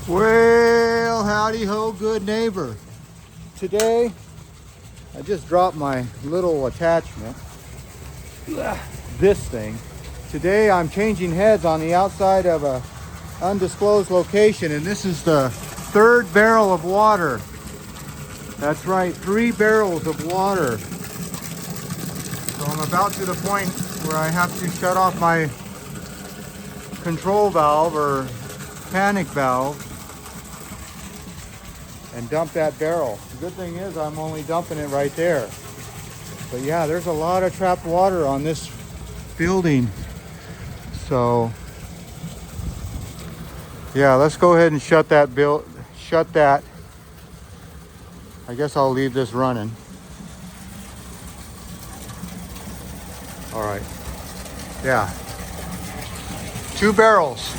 Well, howdy ho, good neighbor. Today, I just dropped my little attachment, this thing. Today, I'm changing heads on the outside of a undisclosed location, and this is the third barrel of water. That's right, 3 barrels of water. So I'm about to the point where I have to shut off my control valve or panic valve and dump that barrel. The good thing is I'm only dumping it right there. But yeah, there's a lot of trapped water on this building. So yeah, let's go ahead and shut that. I guess I'll leave this running. All right. Yeah. 2 barrels.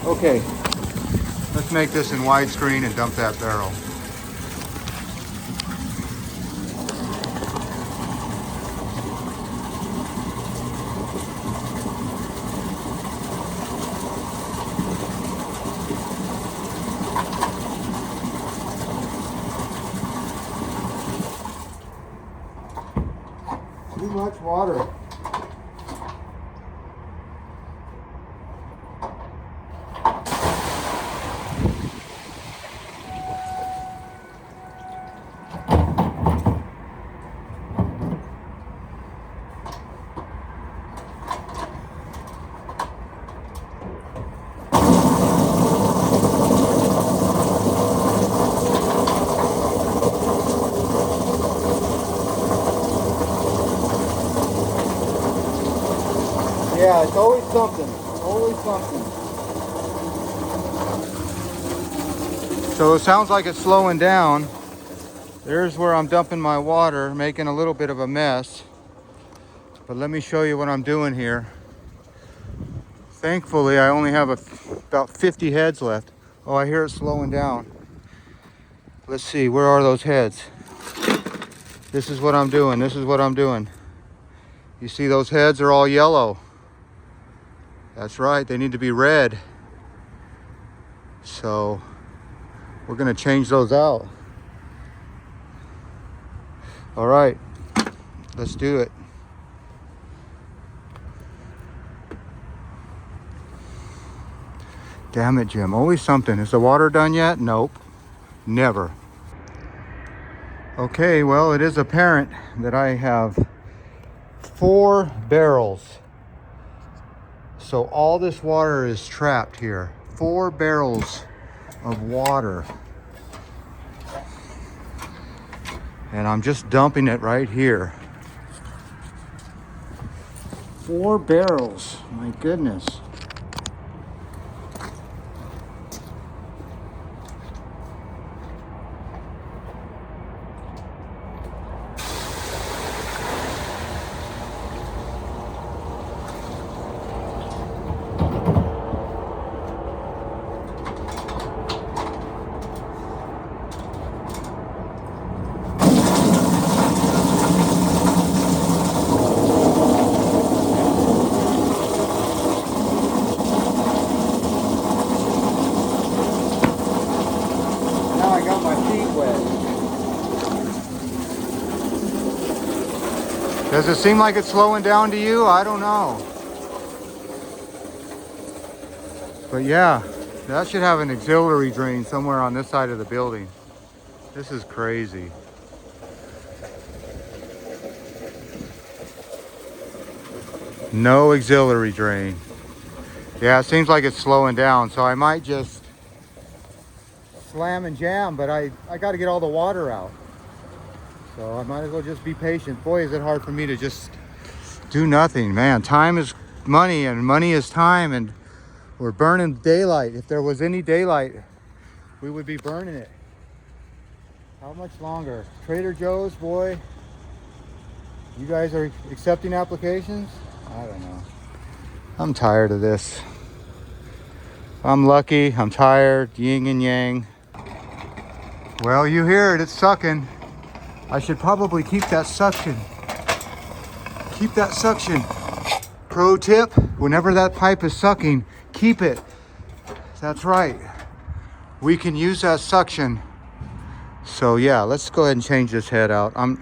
Okay, let's make this in widescreen and dump that barrel. Too much water. Yeah, it's always something. Always something. So it sounds like it's slowing down. There's where I'm dumping my water, making a little bit of a mess. But let me show you what I'm doing here. Thankfully, I only have about 50 heads left. Oh, I hear it slowing down. Let's see, where are those heads? This is what I'm doing. This is what I'm doing. You see those heads are all yellow. That's right, they need to be red. So we're gonna change those out. All right, let's do it. Damn it, Jim, always something. Is the water done yet? Nope, never. Okay, well, it is apparent that I have 4 barrels. So all this water is trapped here. 4 barrels of water. And I'm just dumping it right here. 4 barrels, my goodness. Now I got my feet wet. Does it seem like it's slowing down to you? I don't know. But yeah, that should have an auxiliary drain somewhere on this side of the building. This is crazy. No auxiliary drain. Yeah, it seems like it's slowing down, so I might just slam and jam, but I got to get all the water out. So I might as well just be patient. Boy, is it hard for me to just do nothing, man. Time is money, and money is time, and we're burning daylight. If there was any daylight, we would be burning it. How much longer? Trader Joe's, boy. You guys are accepting applications? I don't know. I'm tired of this. I'm lucky, I'm tired, yin and yang. Well, you hear it, it's sucking. I should probably keep that suction. Keep that suction. Pro tip, whenever that pipe is sucking, keep it. That's right. We can use that suction. So yeah, let's go ahead and change this head out. I'm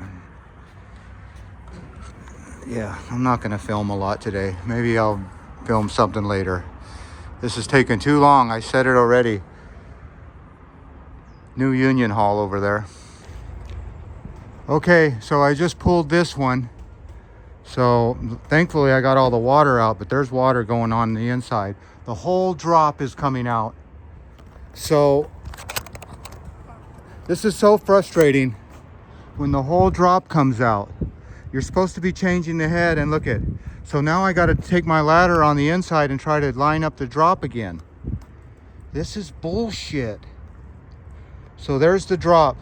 not gonna film a lot today. Maybe I'll film something later. This is taking too long. I said it already. New Union Hall over there. Okay, so I just pulled this one. So thankfully I got all the water out, but there's water going on the inside. The whole drop is coming out. So this is so frustrating when the whole drop comes out. You're supposed to be changing the head, and look at, so now I got to take my ladder on the inside and try to line up the drop again. This is bullshit. So there's the drop.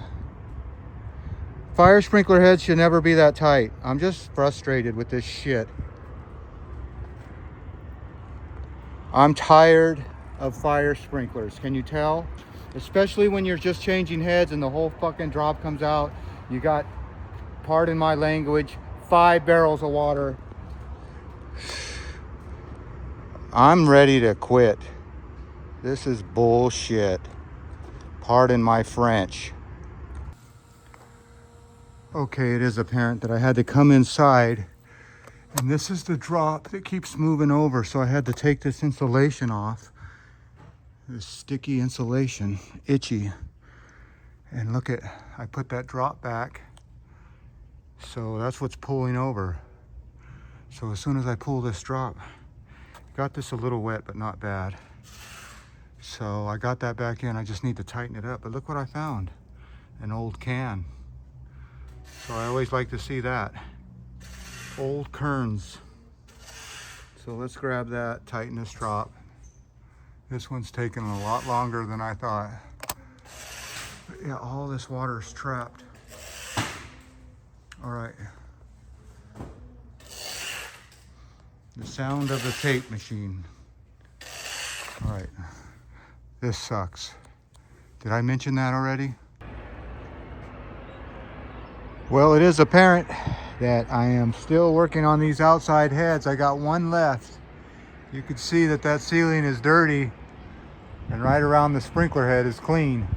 Fire sprinkler heads should never be that tight. I'm just frustrated with this shit. I'm tired of fire sprinklers. Can you tell? Especially when you're just changing heads and the whole fucking drop comes out. You got, pardon my language, 5 barrels of water. I'm ready to quit. This is bullshit. Pardon my French. Okay, it is apparent that I had to come inside, and this is the drop that keeps moving over, so I had to take this insulation off. This sticky insulation, itchy. And look at, I put that drop back, so that's what's pulling over. So as soon as I pull this drop, got this a little wet, but not bad. So I got that back in. I just need to tighten it up. But look what I found, an old can. So I always like to see that. Old kerns. So let's grab that, tighten this drop. This one's taking a lot longer than I thought. But yeah, all this water is trapped. All right. The sound of the tape machine. All right. This sucks. Did I mention that already? Well, it is apparent that I am still working on these outside heads. I got one left. You can see that that ceiling is dirty, and right around the sprinkler head is clean.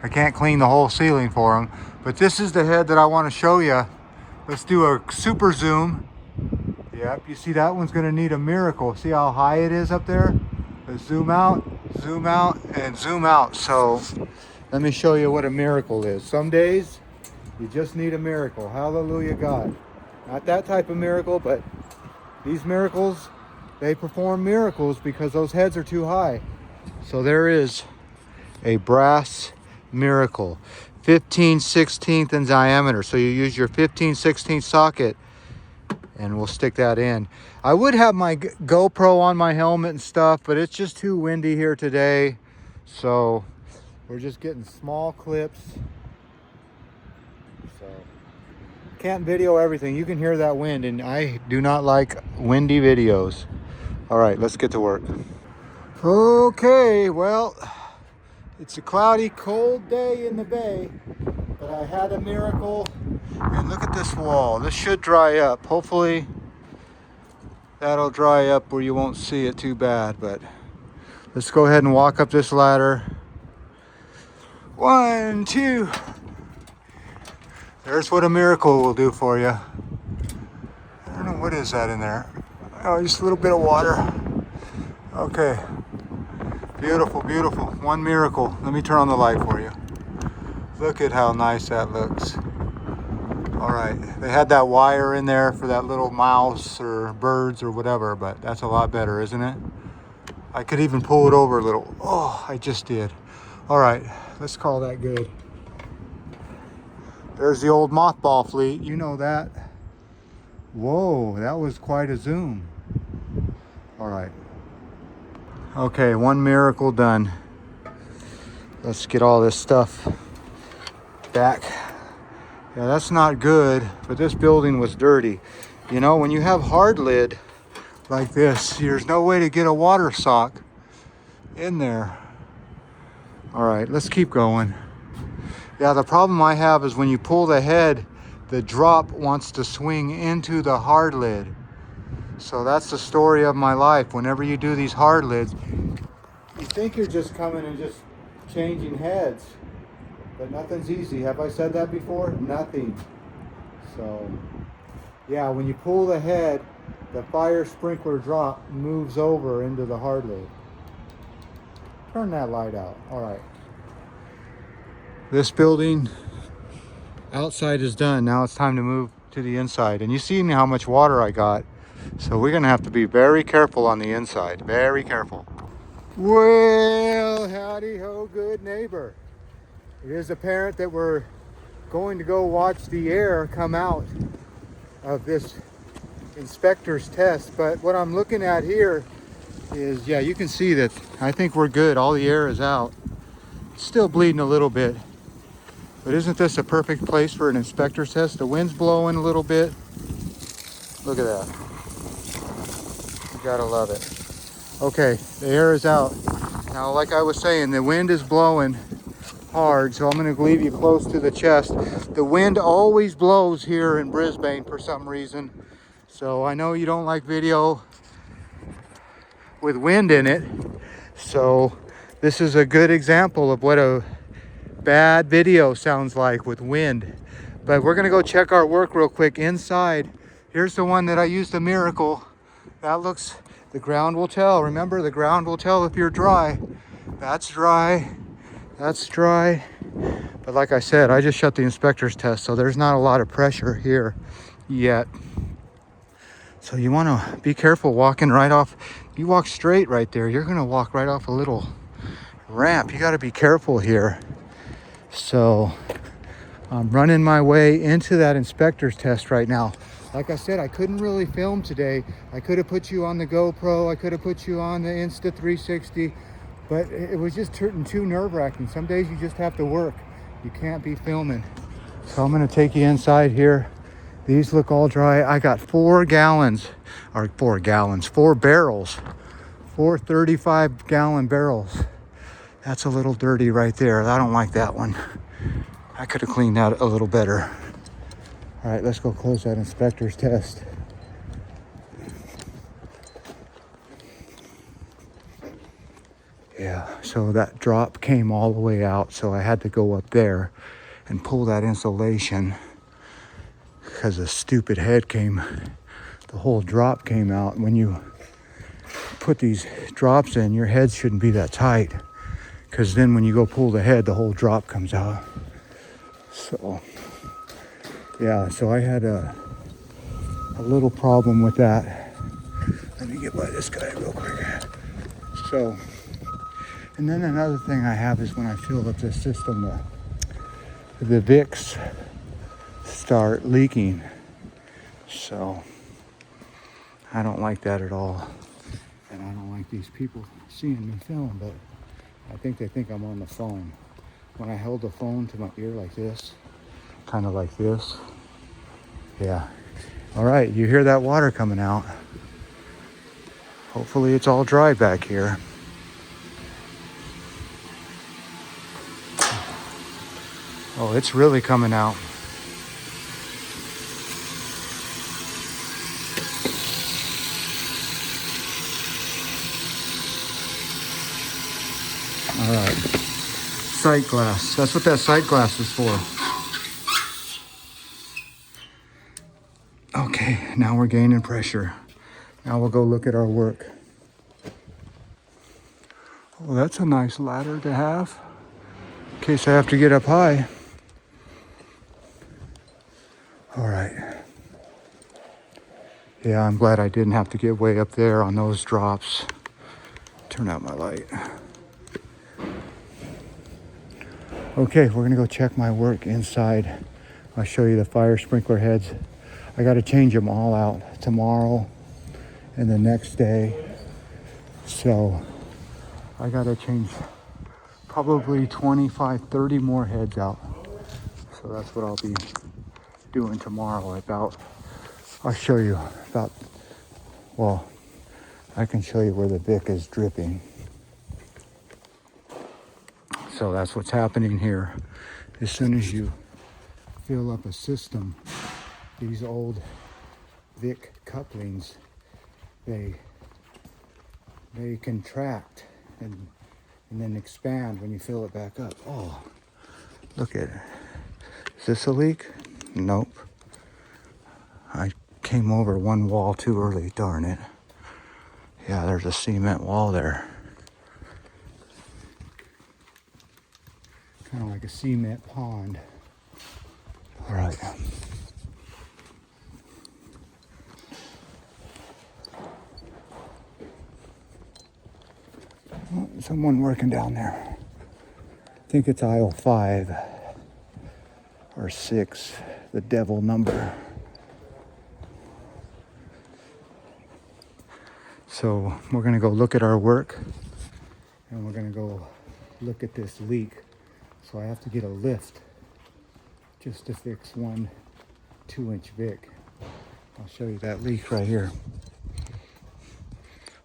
I can't clean the whole ceiling for them, but this is the head that I want to show you. Let's do a super zoom. Yep, you see that one's gonna need a miracle. See how high it is up there? Let's zoom out, and zoom out. So let me show you what a miracle is. Some days you just need a miracle. Hallelujah, God. Not that type of miracle, but these miracles, they perform miracles because those heads are too high. So there is a brass miracle, 15/16 in diameter. So you use your 15/16 socket and we'll stick that in. I would have my GoPro on my helmet and stuff, but it's just too windy here today. So we're just getting small clips. So can't video everything. You can hear that wind, and I do not like windy videos. All right, let's get to work. Okay, well, it's a cloudy, cold day in the bay, but I had a miracle. And look at this wall. This should dry up. Hopefully that'll dry up where you won't see it too bad, but let's go ahead and walk up this ladder. 1, 2. There's what a miracle will do for you. I don't know, what is that in there? Oh, just a little bit of water. Okay. Beautiful, beautiful. One miracle. Let me turn on the light for you. Look at how nice that looks. All right. They had that wire in there for that little mouse or birds or whatever, but that's a lot better, isn't it? I could even pull it over a little. Oh, I just did. All right. Let's call that good. There's the old mothball fleet. You know that. Whoa, that was quite a zoom. All right. Okay, one miracle done. Let's get all this stuff back. Yeah, that's not good, but this building was dirty. You know, when you have hard lid like this, there's no way to get a water sock in there. All right, let's keep going. Yeah, the problem I have is when you pull the head, the drop wants to swing into the hard lid. So that's the story of my life. Whenever you do these hard lids, you think you're just coming and just changing heads, but nothing's easy. Have I said that before? Nothing. So yeah, when you pull the head, the fire sprinkler drop moves over into the hard lid. Turn that light out. All right. This building outside is done. Now it's time to move to the inside. And you see how much water I got. So we're gonna have to be very careful on the inside. Very careful. Well, howdy ho, good neighbor. It is apparent that we're going to go watch the air come out of this inspector's test. But what I'm looking at here is, yeah, you can see that I think we're good. All the air is out. It's still bleeding a little bit. But isn't this a perfect place for an inspector's test? The wind's blowing a little bit. Look at that. You gotta love it. Okay, the air is out. Now, like I was saying, the wind is blowing hard, so I'm gonna leave you close to the chest. The wind always blows here in Brisbane for some reason. So I know you don't like video with wind in it. So this is a good example of what a bad video sounds like with wind. But we're gonna go check our work real quick inside. Here's the one that I used a miracle. That looks, the ground will tell. Remember, the ground will tell if you're dry. That's dry, that's dry. But like I said, I just shut the inspector's test, so there's not a lot of pressure here yet. So you wanna be careful walking right off. You walk straight right there, you're gonna walk right off a little ramp. You gotta be careful here. So I'm running my way into that inspector's test right now. Like I said, I couldn't really film today. I could have put you on the GoPro. I could have put you on the Insta360, but it was just too nerve-wracking. Some days you just have to work. You can't be filming. So I'm gonna take you inside here. These look all dry. I got 4 barrels, 4 35-gallon barrels. That's a little dirty right there. I don't like that one. I could have cleaned that a little better. All right, let's go close that inspector's test. Yeah, so that drop came all the way out, so I had to go up there and pull that insulation because the stupid head came, the whole drop came out. When you put these drops in, your head shouldn't be that tight, because then when you go pull the head, the whole drop comes out. So yeah, so I had a little problem with that. Let me get by this guy real quick. So, and then another thing I have is when I fill up the system, the Vicks start leaking. So I don't like that at all. And I don't like these people seeing me film, but I think they think I'm on the phone. When I held the phone to my ear like this, kind of like this. Yeah. All right, you hear that water coming out. Hopefully it's all dry back here. Oh, it's really coming out. All right. Sight glass. That's what that sight glass is for. Okay, now we're gaining pressure. Now we'll go look at our work. Oh, that's a nice ladder to have in case I have to get up high. All right. Yeah, I'm glad I didn't have to get way up there on those drops. Turn out my light. Okay, we're gonna go check my work inside. I'll show you the fire sprinkler heads. I gotta change them all out tomorrow and the next day. So I gotta change probably 25, 30 more heads out. So that's what I'll be doing tomorrow. I'll show you about, well, I can show you where the Vic is dripping. So that's what's happening here. as soon as you fill up a system, these old Vic couplings, they contract and then expand when you fill it back up. Oh, look at it. Is this a leak? Nope. I came over one wall too early, darn it. Yeah, there's a cement wall there. Kind of like a cement pond. All right. Oh, someone working down there. I think it's aisle 5 or 6, the devil number. So we're gonna go look at our work and we're gonna go look at this leak. So I have to get a lift just to fix one 2-inch Vic. I'll show you that leak right here.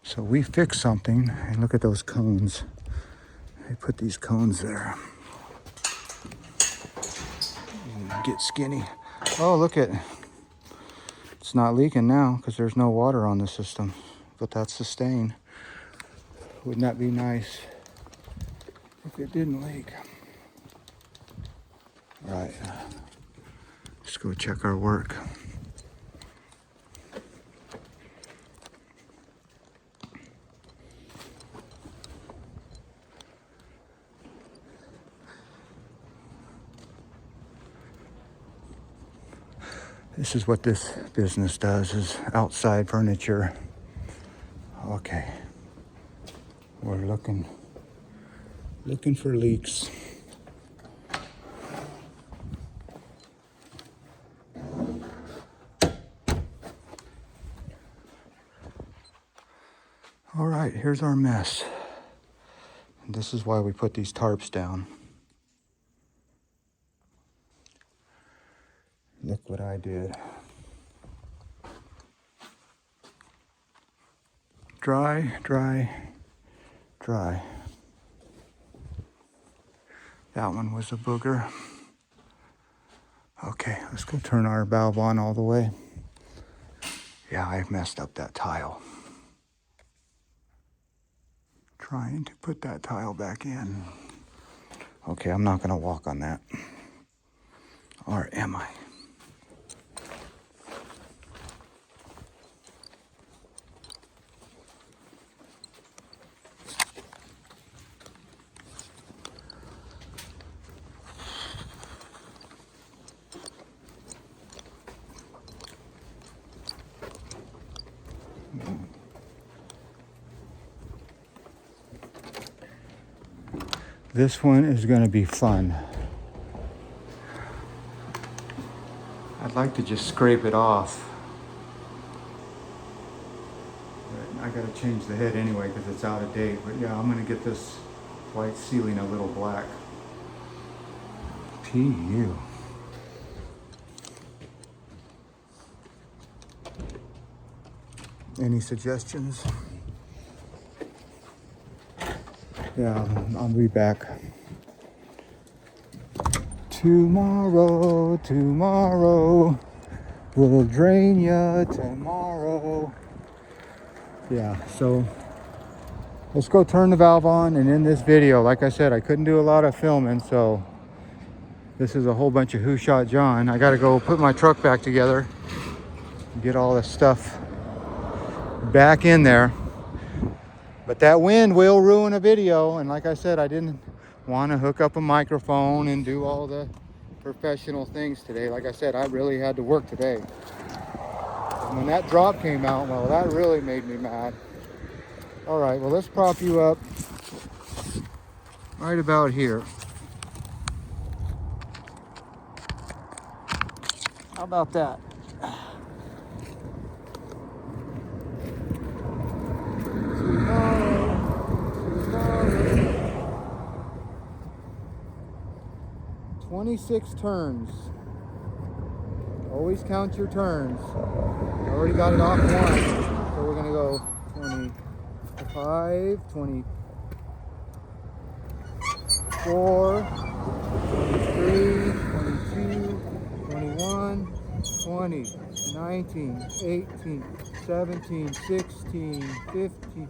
So we fixed something, and look at those cones. They put these cones there. Get skinny. Oh, look at, it's not leaking now because there's no water on the system, but that's the stain. Wouldn't that be nice if it didn't leak? All right, let's go check our work. This is what this business does, is outside furniture. Okay, we're looking for leaks. All right, here's our mess. And this is why we put these tarps down. Look what I did. Dry, dry, dry. That one was a booger. Okay, let's go turn our valve on all the way. Yeah, I messed up that tile. Trying to put that tile back in. Okay, I'm not gonna walk on that. Or am I? This one is going to be fun. I'd like to just scrape it off. But I got to change the head anyway because it's out of date. But yeah, I'm going to get this white ceiling a little black. PU. Any suggestions? Yeah, I'll be back. Tomorrow, we'll drain ya tomorrow. Yeah, so let's go turn the valve on and end this video. Like I said, I couldn't do a lot of filming, so this is a whole bunch of Who Shot John. I gotta go put my truck back together, get all this stuff back in there. But that wind will ruin a video, and like I said, I didn't want to hook up a microphone and do all the professional things today. Like I said, I really had to work today. And when that drop came out, well, that really made me mad. All right, well, let's prop you up right about here. How about that? 26 turns. Always count your turns. I already got it off one, so we're gonna go 25, 24, 23, 23, 22, 21, 20, 19, 18, 17, 16, 15,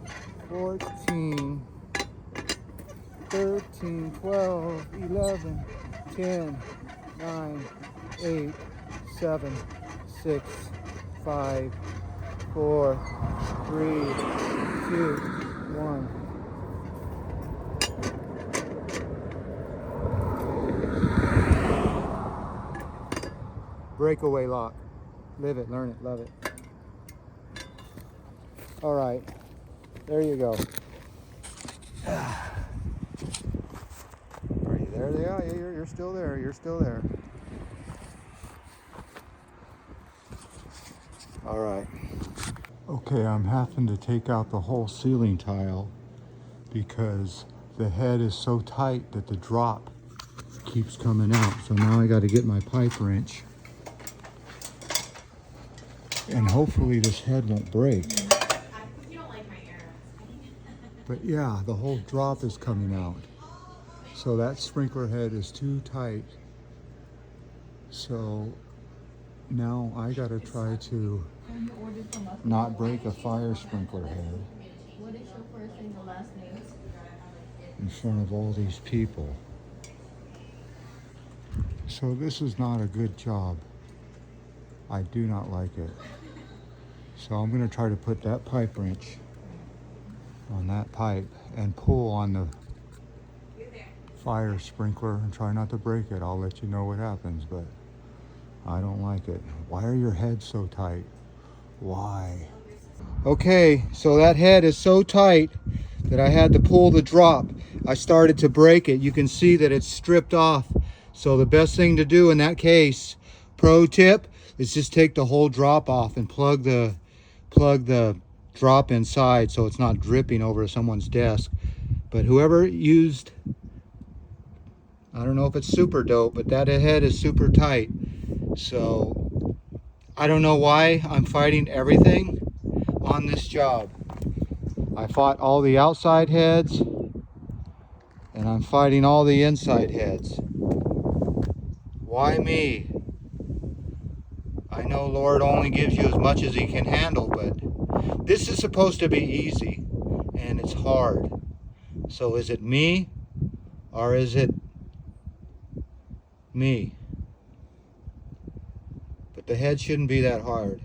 14, 13, 12, 11, 10, 9, 8, 7, 6, 5, 4, 3, 2, 1. Breakaway lock. Live it, learn it, love it. All right, there you go. Are you there? Yeah, you're still there. You're still there. All right. Okay, I'm having to take out the whole ceiling tile because the head is so tight that the drop keeps coming out. So now I got to get my pipe wrench, and hopefully this head won't break. But yeah, the whole drop is coming out. So that sprinkler head is too tight. So now I gotta try to not break a fire sprinkler head What is your first and your last name? in front of all these people. So this is not a good job. I do not like it. So I'm gonna try to put that pipe wrench on that pipe and pull on the fire sprinkler and try not to break it. I'll let you know what happens, but I don't like it. Why are your heads so tight? Why? Okay, so that head is so tight that I had to pull the drop. I started to break it. You can see that it's stripped off. So the best thing to do in that case, pro tip, is just take the whole drop off and plug the drop inside so it's not dripping over someone's desk. But whoever used, I don't know if it's super dope, but that head is super tight. So I don't know why I'm fighting everything on this job. I fought all the outside heads and I'm fighting all the inside heads. Why me? I know Lord only gives you as much as he can handle, but this is supposed to be easy and it's hard. So is it me or is it me? But the head shouldn't be that hard.